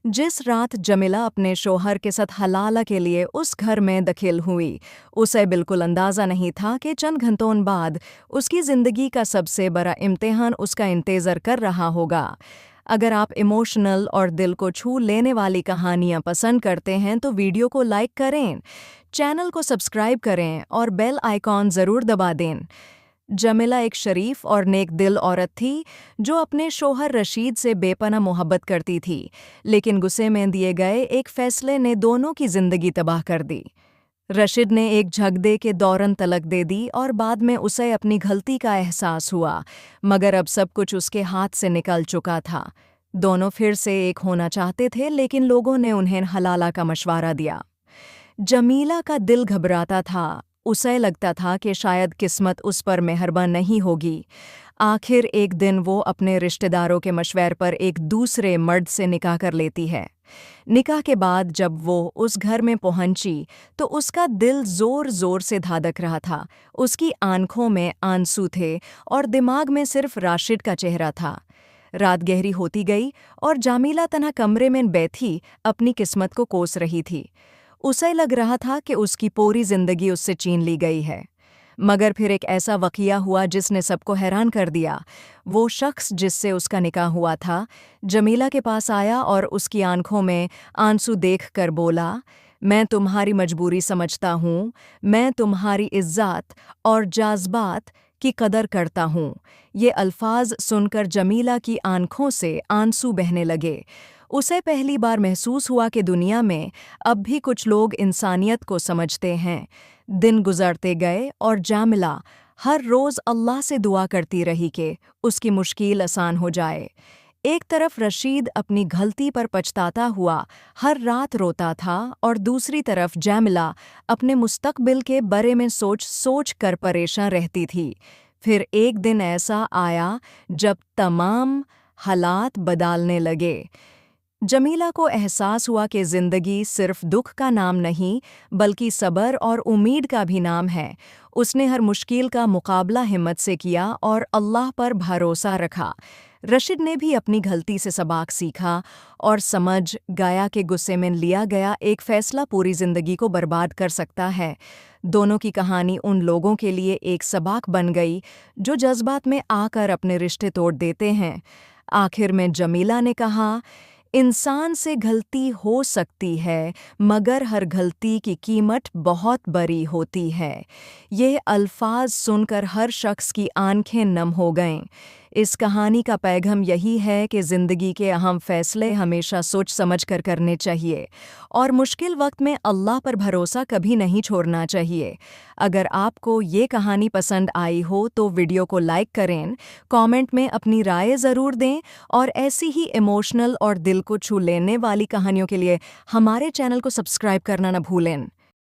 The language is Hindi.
जिस रात जमीला अपने शौहर के साथ हलाला के लिए उस घर में दाखिल हुई, उसे बिल्कुल अंदाज़ा नहीं था कि चंद घंटों बाद उसकी ज़िंदगी का सबसे बड़ा इम्तिहान उसका इंतज़ार कर रहा होगा। अगर आप इमोशनल और दिल को छू लेने वाली कहानियाँ पसंद करते हैं तो वीडियो को लाइक करें, चैनल को सब्सक्राइब करें और बेल आइकॉन ज़रूर दबा दें। जमीला एक शरीफ और नेक दिल औरत थी जो अपने शौहर रशीद से बेपनाह मोहब्बत करती थी, लेकिन गुस्से में दिए गए एक फैसले ने दोनों की जिंदगी तबाह कर दी। रशीद ने एक झगड़े के दौरान तलाक दे दी और बाद में उसे अपनी गलती का एहसास हुआ, मगर अब सब कुछ उसके हाथ से निकल चुका था। दोनों फिर से एक होना चाहते थे, लेकिन लोगों ने उन्हें हलाला का मशवरा दिया। जमीला का दिल घबराता था, उसे लगता था कि शायद किस्मत उस पर मेहरबान नहीं होगी। आखिर एक दिन वो अपने रिश्तेदारों के मशवरे पर एक दूसरे मर्द से निकाह कर लेती है। निकाह के बाद जब वो उस घर में पहुंची तो उसका दिल जोर जोर से धड़क रहा था। उसकी आंखों में आंसू थे और दिमाग में सिर्फ राशिद का चेहरा था। रात गहरी होती गई और जामीला तन्हा कमरे में बैठी अपनी किस्मत को कोस रही थी। उसे लग रहा था कि उसकी पूरी जिंदगी उससे छीन ली गई है। मगर फिर एक ऐसा वाक़या हुआ जिसने सबको हैरान कर दिया। वो शख्स जिससे उसका निकाह हुआ था, जमीला के पास आया और उसकी आंखों में आंसू देखकर बोला, मैं तुम्हारी मजबूरी समझता हूँ, मैं तुम्हारी इज्जत और जज्बात की कदर करता हूँ। ये अल्फाज सुनकर जमीला की आंखों से आंसू बहने लगे। उसे पहली बार महसूस हुआ कि दुनिया में अब भी कुछ लोग इंसानियत को समझते हैं। दिन गुजरते गए और जामिला हर रोज़ अल्लाह से दुआ करती रही कि उसकी मुश्किल आसान हो जाए। एक तरफ रशीद अपनी गलती पर पछताता हुआ हर रात रोता था और दूसरी तरफ जामिला अपने मुस्तकबिल के बारे में सोच सोच कर परेशान रहती थी। फिर एक दिन ऐसा आया जब तमाम हालात बदलने लगे। जमीला को एहसास हुआ कि ज़िंदगी सिर्फ दुख का नाम नहीं, बल्कि सब्र और उम्मीद का भी नाम है। उसने हर मुश्किल का मुकाबला हिम्मत से किया और अल्लाह पर भरोसा रखा। रशीद ने भी अपनी गलती से सबक सीखा और समझ गया कि गुस्से में लिया गया एक फ़ैसला पूरी ज़िंदगी को बर्बाद कर सकता है। दोनों की कहानी उन लोगों के लिए एक सबक बन गई जो जज्बात में आकर अपने रिश्ते तोड़ देते हैं। आखिर में जमीला ने कहा, इंसान से गलती हो सकती है, मगर हर गलती की कीमत बहुत बड़ी होती है। ये अल्फाज सुनकर हर शख्स की आंखें नम हो गईं। इस कहानी का पैगाम यही है कि ज़िंदगी के अहम फैसले हमेशा सोच समझ कर करने चाहिए और मुश्किल वक्त में अल्लाह पर भरोसा कभी नहीं छोड़ना चाहिए। अगर आपको ये कहानी पसंद आई हो तो वीडियो को लाइक करें, कमेंट में अपनी राय ज़रूर दें और ऐसी ही इमोशनल और दिल को छू लेने वाली कहानियों के लिए हमारे चैनल को सब्सक्राइब करना न भूलें।